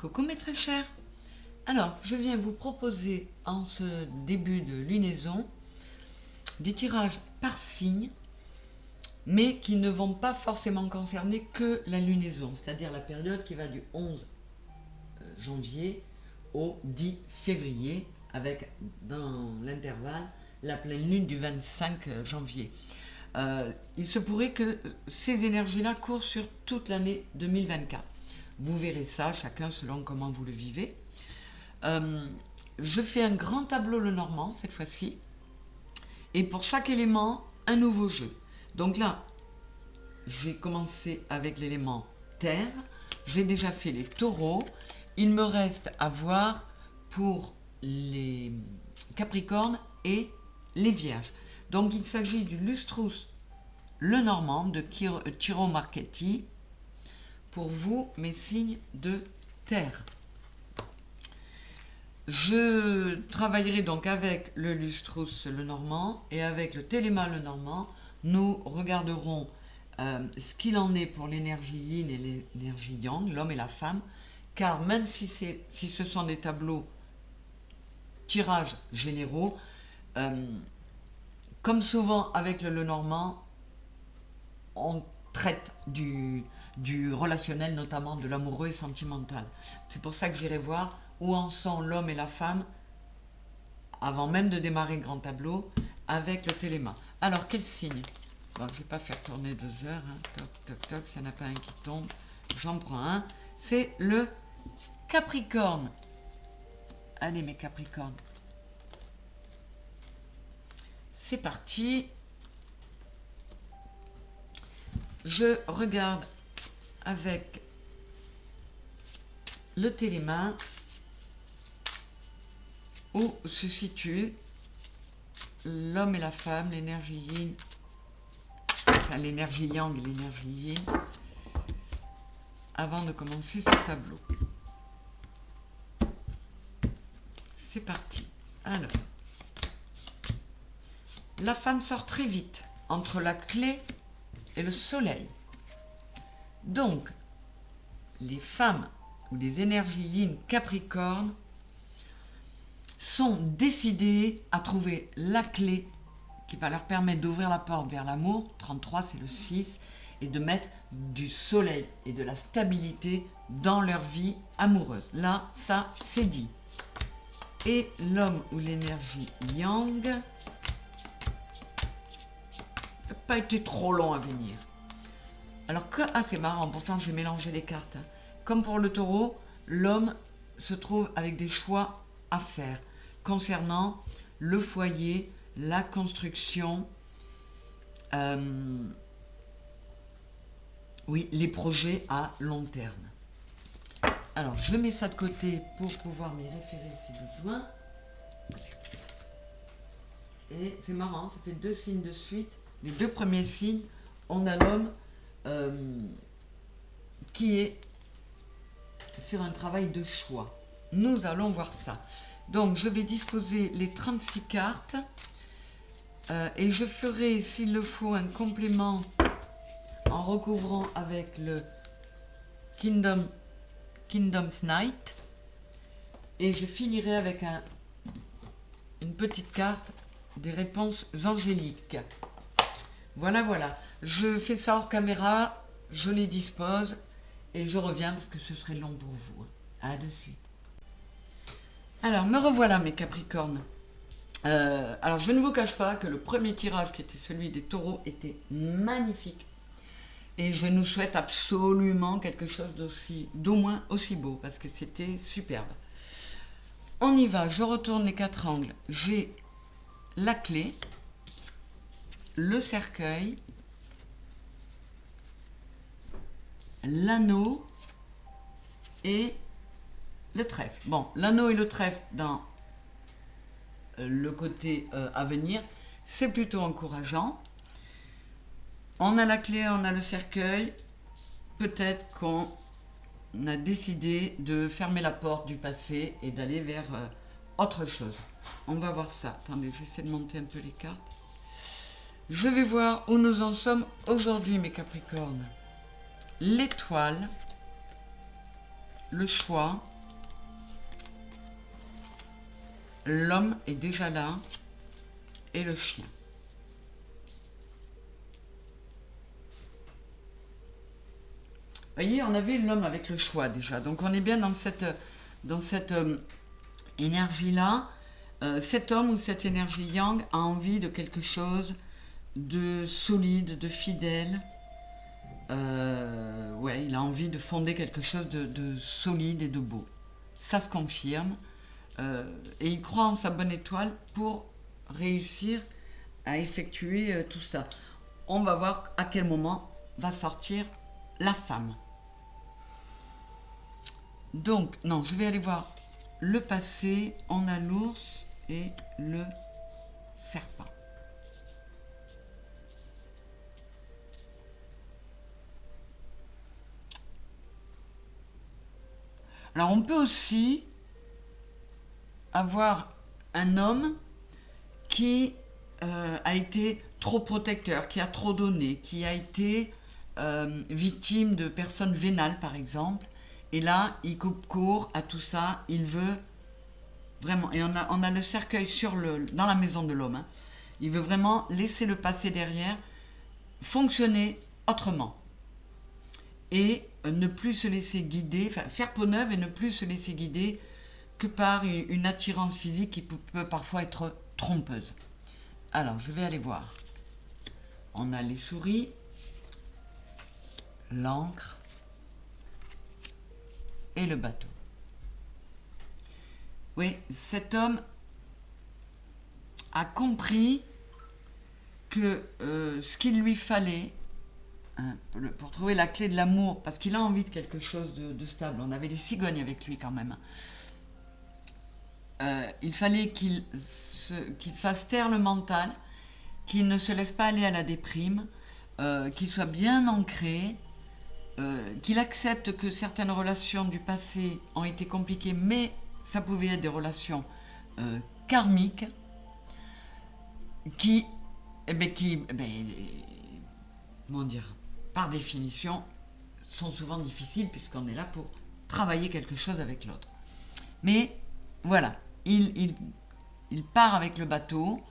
Coucou mes très chers. Alors, je viens vous proposer en ce début de lunaison des tirages par signe, mais qui ne vont pas forcément concerner que la lunaison, c'est-à-dire la période qui va du 11 janvier au 10 février, avec dans l'intervalle la pleine lune du 25 janvier. Il se pourrait que ces énergies-là courent sur toute l'année 2024. Vous verrez ça, chacun selon comment vous le vivez. Je fais un grand tableau le normand cette fois-ci. Et pour chaque élément, un nouveau jeu. Donc là, j'ai commencé avec l'élément terre. J'ai déjà fait les taureaux. Il me reste à voir pour les capricornes et les vierges. Donc il s'agit du Lustrous le normand de Ciro Marchetti. Pour vous, mes signes de terre. Je travaillerai donc avec le Lustrous le normand et avec le Téléma le normand. Nous regarderons ce qu'il en est pour l'énergie yin et l'énergie yang, l'homme et la femme, car même si ce sont des tableaux tirages généraux, comme souvent avec le normand, on traite du relationnel, notamment de l'amoureux et sentimental. C'est pour ça que j'irai voir où en sont l'homme et la femme avant même de démarrer le grand tableau avec le Téléma. Alors, quel signe? Bon, je ne vais pas faire tourner 2 heures. Hein. Toc, toc, toc, s'il n'y en a pas un qui tombe, j'en prends un. C'est le Capricorne. Allez, mes Capricornes. C'est parti. Je regarde avec le Téléma où se situe l'homme et la femme, l'énergie yin, enfin l'énergie yang et l'énergie yin, avant de commencer ce tableau. C'est parti. Alors, la femme sort très vite entre la clé et le soleil. Donc, les femmes ou les énergies yin capricorne sont décidées à trouver la clé qui va leur permettre d'ouvrir la porte vers l'amour, 33 c'est le 6, et de mettre du soleil et de la stabilité dans leur vie amoureuse. Là, ça c'est dit. Et l'homme ou l'énergie yang n'a pas été trop long à venir. Alors que, c'est marrant, pourtant j'ai mélangé les cartes. Hein. Comme pour le taureau, l'homme se trouve avec des choix à faire concernant le foyer, la construction, oui, les projets à long terme. Alors, je mets ça de côté pour pouvoir m'y référer si besoin. Et c'est marrant, ça fait 2 signes de suite. Les 2 premiers signes, on a l'homme qui est sur un travail de choix. Nous allons voir ça. Donc, je vais disposer les 36 cartes et je ferai, s'il le faut, un complément en recouvrant avec le Kingdom's Night et je finirai avec une petite carte des réponses angéliques. Voilà, voilà. Je fais ça hors caméra, je les dispose et je reviens parce que ce serait long pour vous. À de suite. Alors, me revoilà mes Capricornes. Alors, je ne vous cache pas que le premier tirage, qui était celui des taureaux, était magnifique. Et je nous souhaite absolument quelque chose d'au moins aussi beau, parce que c'était superbe. On y va, je retourne les 4 angles. J'ai la clé, le cercueil, l'anneau et le trèfle. Bon, l'anneau et le trèfle dans le côté à venir, c'est plutôt encourageant. On a la clé, on a le cercueil. Peut-être qu'on a décidé de fermer la porte du passé et d'aller vers autre chose. On va voir ça. Attendez, j'essaie de monter un peu les cartes. Je vais voir où nous en sommes aujourd'hui, mes Capricornes. L'étoile, le choix. L'homme est déjà là et le chien. Vous voyez, on avait l'homme avec le choix déjà. Donc on est bien dans cette énergie-là. Cet homme ou cette énergie yang a envie de quelque chose de solide, de fidèle. Ouais, il a envie de fonder quelque chose de solide et de beau. Ça se confirme. Et il croit en sa bonne étoile pour réussir à effectuer tout ça. On va voir à quel moment va sortir la femme. Donc, non, je vais aller voir le passé. On a l'ours et le serpent. Alors, on peut aussi avoir un homme qui a été trop protecteur, qui a trop donné, qui a été victime de personnes vénales, par exemple. Et là, il coupe court à tout ça. Il veut vraiment... Et on a le cercueil dans la maison de l'homme. Hein. Il veut vraiment laisser le passé derrière, fonctionner autrement. Et ne plus se laisser guider, enfin, faire peau neuve et ne plus se laisser guider que par une attirance physique qui peut parfois être trompeuse. Alors, je vais aller voir. On a les souris, l'encre et le bateau. Oui, cet homme a compris que ce qu'il lui fallait pour trouver la clé de l'amour, parce qu'il a envie de quelque chose de stable. On avait des cigognes avec lui quand même. Il fallait qu'il fasse taire le mental, qu'il ne se laisse pas aller à la déprime, qu'il soit bien ancré, qu'il accepte que certaines relations du passé ont été compliquées, mais ça pouvait être des relations karmiques qui, comment dire, par définition, sont souvent difficiles puisqu'on est là pour travailler quelque chose avec l'autre. Mais voilà, il part avec le bateau.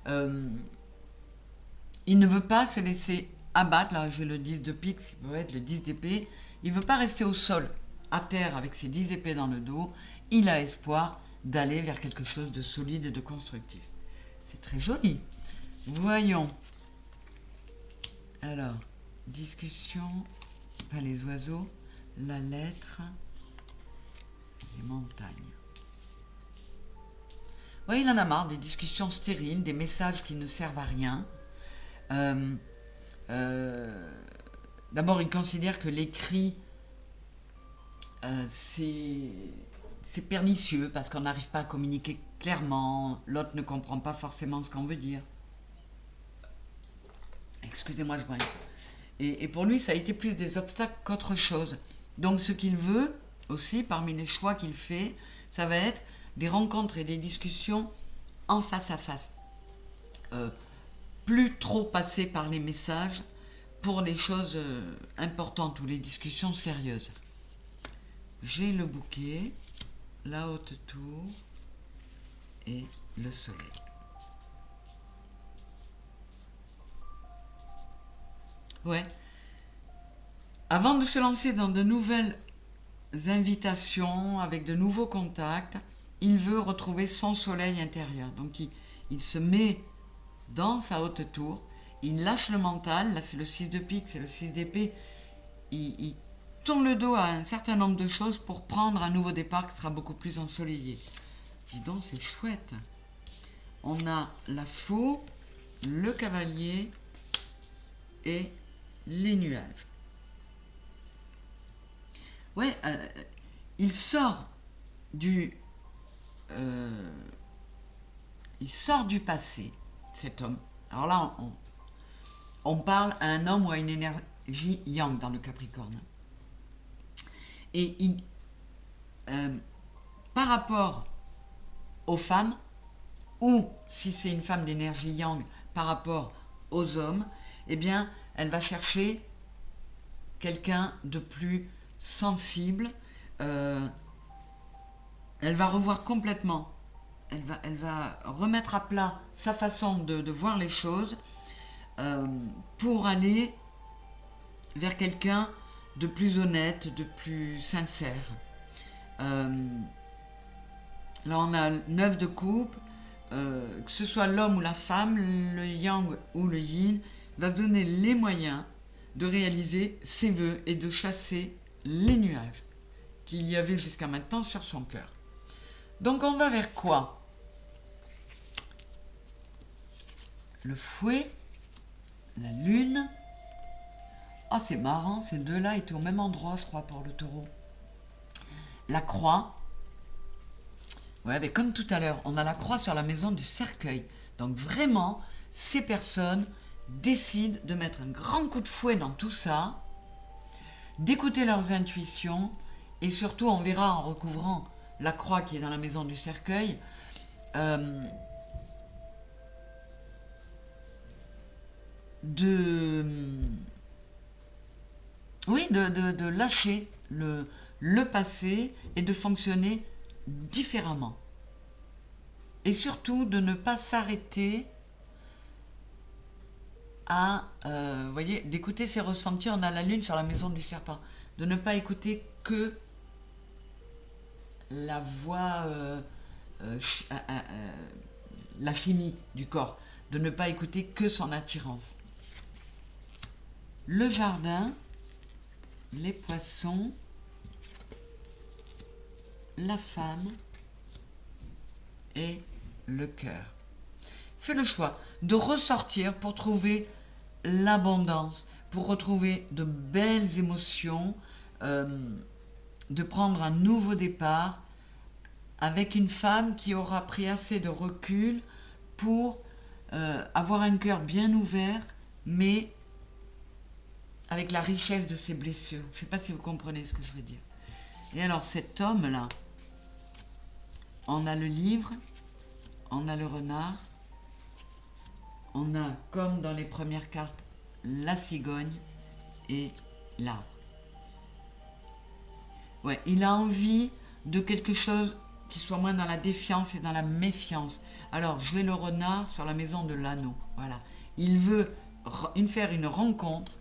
Il ne veut pas se laisser abattre. Là, j'ai le 10 de pique, ça peut être le 10 d'épée. Il ne veut pas rester au sol, à terre, avec ses 10 épées dans le dos. Il a espoir d'aller vers quelque chose de solide et de constructif. C'est très joli. Voyons. Alors, discussion, enfin les oiseaux, la lettre, les montagnes. Oui, il en a marre des discussions stériles, des messages qui ne servent à rien. D'abord, il considère que l'écrit, c'est pernicieux parce qu'on n'arrive pas à communiquer clairement, l'autre ne comprend pas forcément ce qu'on veut dire. Excusez-moi, je bois un coup. Et pour lui, ça a été plus des obstacles qu'autre chose. Donc, ce qu'il veut aussi, parmi les choix qu'il fait, ça va être des rencontres et des discussions en face à face. Plus trop passer par les messages pour les choses importantes ou les discussions sérieuses. J'ai le bouquet, la haute tour et le soleil. Ouais. Avant de se lancer dans de nouvelles invitations, avec de nouveaux contacts, il veut retrouver son soleil intérieur. Donc il se met dans sa haute tour, il lâche le mental, là c'est le 6 de pique, c'est le 6 d'épée, il tourne le dos à un certain nombre de choses pour prendre un nouveau départ qui sera beaucoup plus ensoleillé. Dis donc, c'est chouette. On a la faux, le cavalier et les nuages. Ouais, il sort du passé, cet homme. Alors là, on parle à un homme ou à une énergie yang dans le Capricorne. Et par rapport aux femmes, ou si c'est une femme d'énergie yang par rapport aux hommes, eh bien, elle va chercher quelqu'un de plus sensible, elle va revoir complètement, elle va remettre à plat sa façon de voir les choses pour aller vers quelqu'un de plus honnête, de plus sincère. Là, on a 9 de coupe, que ce soit l'homme ou la femme, le yang ou le yin, va se donner les moyens de réaliser ses vœux et de chasser les nuages qu'il y avait jusqu'à maintenant sur son cœur. Donc on va vers quoi? Le fouet, la lune. Ah, c'est marrant, ces deux-là étaient au même endroit, je crois, pour le taureau. La croix. Ouais, mais comme tout à l'heure, on a la croix sur la maison du cercueil. Donc vraiment, ces personnes décident de mettre un grand coup de fouet dans tout ça, d'écouter leurs intuitions, et surtout, on verra en recouvrant la croix qui est dans la maison du cercueil, de lâcher le passé et de fonctionner différemment. Et surtout, de ne pas s'arrêter à, vous voyez, d'écouter ses ressentis. On a la lune sur la maison du serpent. De ne pas écouter que la voix, la chimie du corps. De ne pas écouter que son attirance. Le jardin, les poissons, la femme et le cœur. Fais le choix de ressortir pour trouver l'abondance, pour retrouver de belles émotions, de prendre un nouveau départ avec une femme qui aura pris assez de recul pour avoir un cœur bien ouvert, mais avec la richesse de ses blessures. Je ne sais pas si vous comprenez ce que je veux dire. Et alors cet homme-là, on a le livre, on a le renard, on a, comme dans les premières cartes, la cigogne et l'arbre. Ouais, il a envie de quelque chose qui soit moins dans la défiance et dans la méfiance. Alors, j'ai le renard sur la maison de l'anneau. Voilà. Il veut faire une rencontre,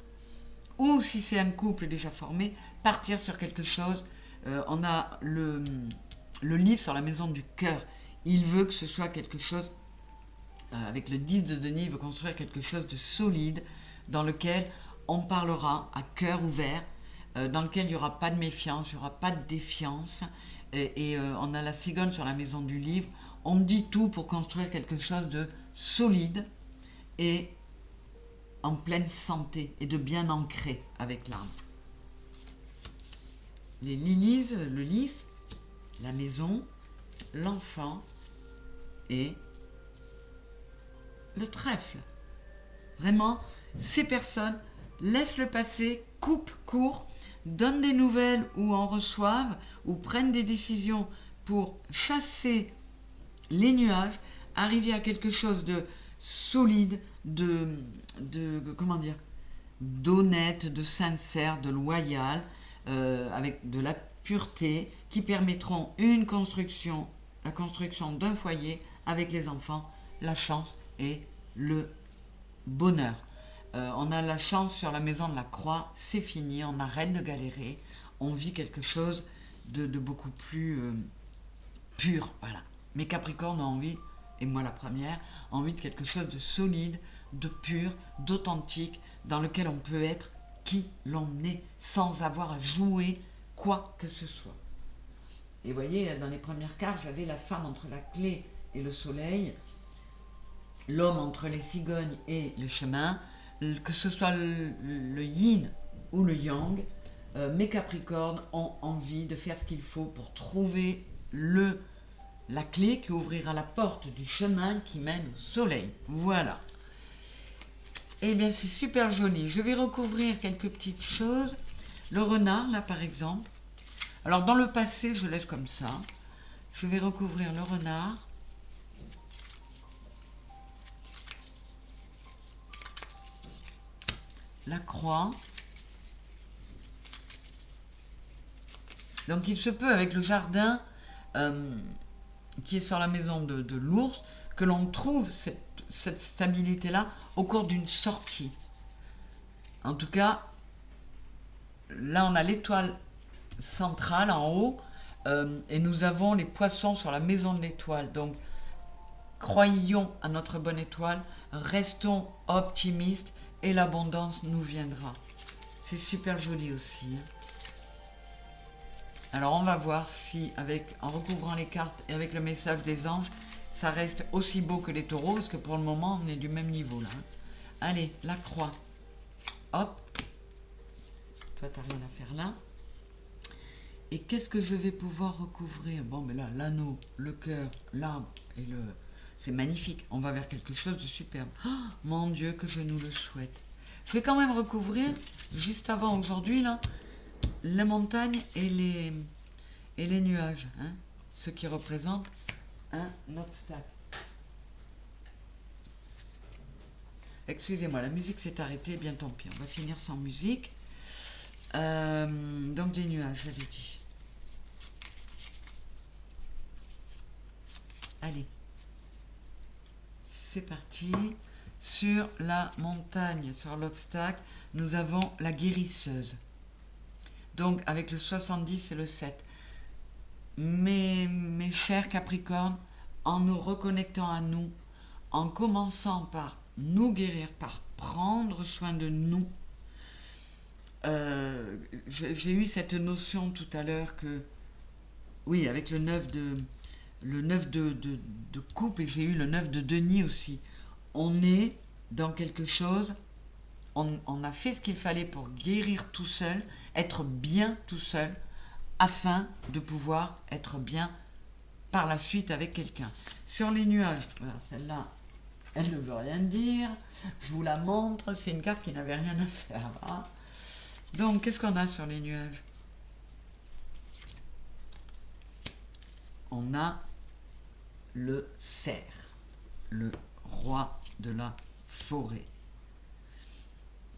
ou si c'est un couple déjà formé, partir sur quelque chose. On a le livre sur la maison du cœur. Il veut que ce soit quelque chose, avec le 10 de denier, il veut construire quelque chose de solide, dans lequel on parlera à cœur ouvert, dans lequel il n'y aura pas de méfiance, il n'y aura pas de défiance. Et on a la cigogne sur la maison du livre. On dit tout pour construire quelque chose de solide et en pleine santé et de bien ancré avec l'arbre. Les lilies, le lys, la maison, l'enfant et le trèfle. Vraiment, ces personnes laissent le passé, coupent court, donnent des nouvelles ou en reçoivent ou prennent des décisions pour chasser les nuages, arriver à quelque chose de solide, d'honnête, de sincère, de loyal, avec de la pureté, qui permettront la construction d'un foyer avec les enfants, la chance et le bonheur. On a la chance sur la maison de la croix, c'est fini, on arrête de galérer, on vit quelque chose de beaucoup plus pur, voilà. Mes Capricornes ont envie, et moi la première, ont envie de quelque chose de solide, de pur, d'authentique, dans lequel on peut être qui l'on est, sans avoir à jouer quoi que ce soit. Et vous voyez, dans les premières cartes, j'avais la femme entre la clé et le soleil, l'homme entre les cigognes et le chemin, que ce soit le yin ou le yang, mes Capricornes ont envie de faire ce qu'il faut pour trouver la clé qui ouvrira la porte du chemin qui mène au soleil. Voilà. Eh bien, c'est super joli. Je vais recouvrir quelques petites choses. Le renard, là, par exemple. Alors, dans le passé, je laisse comme ça. Je vais recouvrir le renard. La croix. Donc il se peut avec le jardin qui est sur la maison de l'ours, que l'on trouve cette stabilité-là au cours d'une sortie. En tout cas, là on a l'étoile centrale en haut, et nous avons les poissons sur la maison de l'étoile. Donc croyons à notre bonne étoile, restons optimistes et l'abondance nous viendra. C'est super joli aussi. Alors on va voir si, en recouvrant les cartes et avec le message des anges, ça reste aussi beau que les taureaux, parce que pour le moment on est du même niveau là. Allez, la croix. Hop. Toi t'as rien à faire là. Et qu'est-ce que je vais pouvoir recouvrir? Bon, mais là, l'anneau, le cœur, l'arbre et le... C'est magnifique. On va vers quelque chose de superbe. Oh, mon Dieu, que je nous le souhaite. Je vais quand même recouvrir, juste avant aujourd'hui, là, les montagnes et les nuages. Hein, ce qui représente un obstacle. Excusez-moi, la musique s'est arrêtée. Bien tant pis, on va finir sans musique. Donc, les nuages, j'avais dit. Allez, c'est parti. Sur la montagne, sur l'obstacle, nous avons la guérisseuse. Donc, avec le 70 et le 7. Mes chers Capricornes, en nous reconnectant à nous, en commençant par nous guérir, par prendre soin de nous, j'ai eu cette notion tout à l'heure que, oui, avec le 9 de coupe, et j'ai eu le 9 de denier aussi. On est dans quelque chose, on a fait ce qu'il fallait pour guérir tout seul, être bien tout seul, afin de pouvoir être bien par la suite avec quelqu'un. Sur les nuages, voilà, celle-là, elle ne veut rien dire. Je vous la montre, c'est une carte qui n'avait rien à faire. Hein. Donc, qu'est-ce qu'on a sur les nuages? On a le cerf, le roi de la forêt.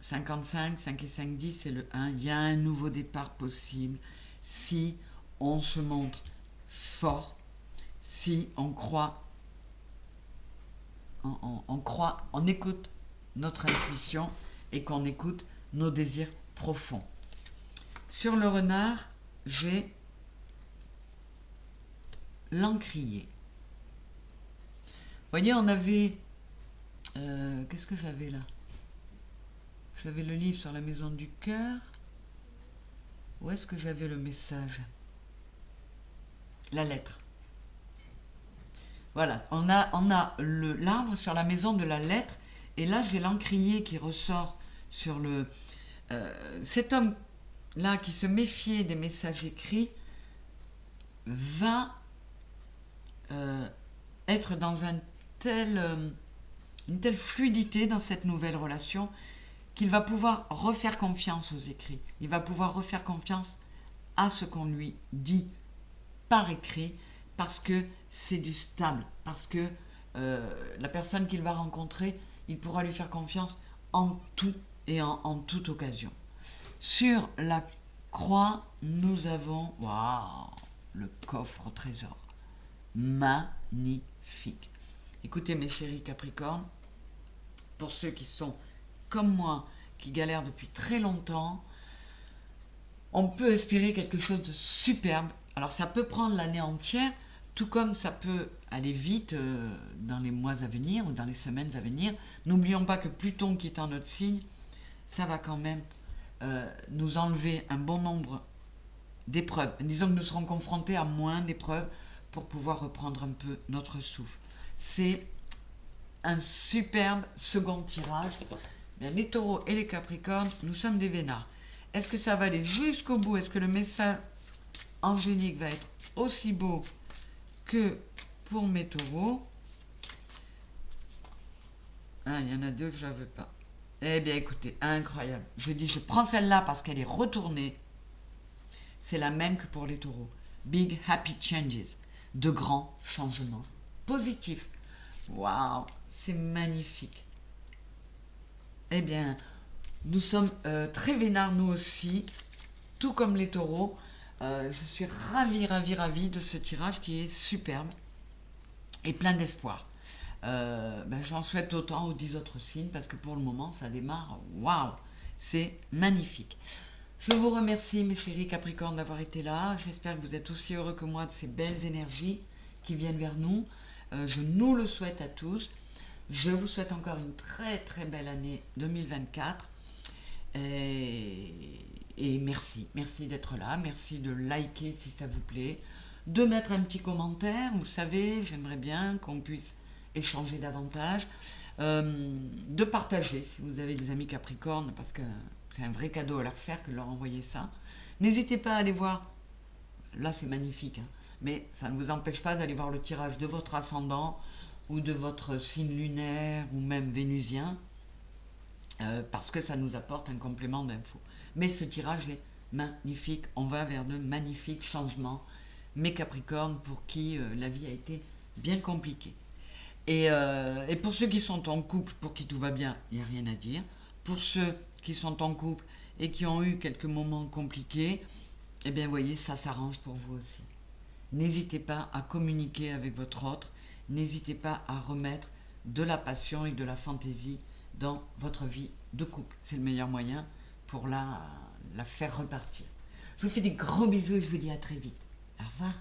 55, 5 et 5, 10, c'est le 1. Il y a un nouveau départ possible si on se montre fort, si on croit, on écoute notre intuition et qu'on écoute nos désirs profonds. Sur le renard, j'ai l'encrier. Vous voyez, on avait... qu'est-ce que j'avais là? J'avais le livre sur la maison du cœur. Où est-ce que j'avais le message? La lettre. Voilà, on a l'arbre sur la maison de la lettre. Et là, j'ai l'encrier qui ressort sur le... cet homme-là qui se méfiait des messages écrits va être dans une telle fluidité dans cette nouvelle relation qu'il va pouvoir refaire confiance aux écrits. Il va pouvoir refaire confiance à ce qu'on lui dit par écrit, parce que c'est du stable, parce que la personne qu'il va rencontrer, il pourra lui faire confiance en tout et en toute occasion. Sur la croix, nous avons, waouh, le coffre au trésor. Magnifique. Écoutez mes chéris Capricornes, pour ceux qui sont comme moi, qui galèrent depuis très longtemps, on peut espérer quelque chose de superbe. Alors ça peut prendre l'année entière, tout comme ça peut aller vite dans les mois à venir ou dans les semaines à venir. N'oublions pas que Pluton qui est en notre signe, ça va quand même nous enlever un bon nombre d'épreuves. Disons que nous serons confrontés à moins d'épreuves pour pouvoir reprendre un peu notre souffle. C'est un superbe second tirage. Bien, les taureaux et les capricornes, nous sommes des vénards. Est-ce que ça va aller jusqu'au bout? Est-ce que le message angélique va être aussi beau que pour mes taureaux? Ah, il y en a deux que je ne veux pas. Eh bien, écoutez, incroyable. Je dis, je prends celle-là parce qu'elle est retournée. C'est la même que pour les taureaux. Big Happy Changes. De grands changements positifs. Waouh, c'est magnifique. Eh bien, nous sommes très vénards, nous aussi, tout comme les taureaux. Je suis ravie de ce tirage qui est superbe et plein d'espoir. J'en souhaite autant aux 10 autres signes parce que pour le moment ça démarre, waouh, c'est magnifique. Je vous remercie mes chéris Capricorne d'avoir été là. J'espère que vous êtes aussi heureux que moi de ces belles énergies qui viennent vers nous. Je nous le souhaite à tous. Je vous souhaite encore une très belle année 2024. Et merci d'être là. Merci de liker si ça vous plaît. De mettre un petit commentaire. Vous savez, j'aimerais bien qu'on puisse échanger davantage. De partager si vous avez des amis Capricorne parce que c'est un vrai cadeau à leur faire que de leur envoyer ça. N'hésitez pas à aller voir, là c'est magnifique, hein, mais ça ne vous empêche pas d'aller voir le tirage de votre ascendant ou de votre signe lunaire ou même vénusien, parce que ça nous apporte un complément d'infos. Mais ce tirage est magnifique, on va vers de magnifiques changements, mes Capricornes pour qui la vie a été bien compliquée. Et pour ceux qui sont en couple, pour qui tout va bien, il n'y a rien à dire. Pour ceux qui sont en couple et qui ont eu quelques moments compliqués, eh bien, vous voyez, ça s'arrange pour vous aussi. N'hésitez pas à communiquer avec votre autre. N'hésitez pas à remettre de la passion et de la fantaisie dans votre vie de couple. C'est le meilleur moyen pour la faire repartir. Je vous fais des gros bisous et je vous dis à très vite. Au revoir.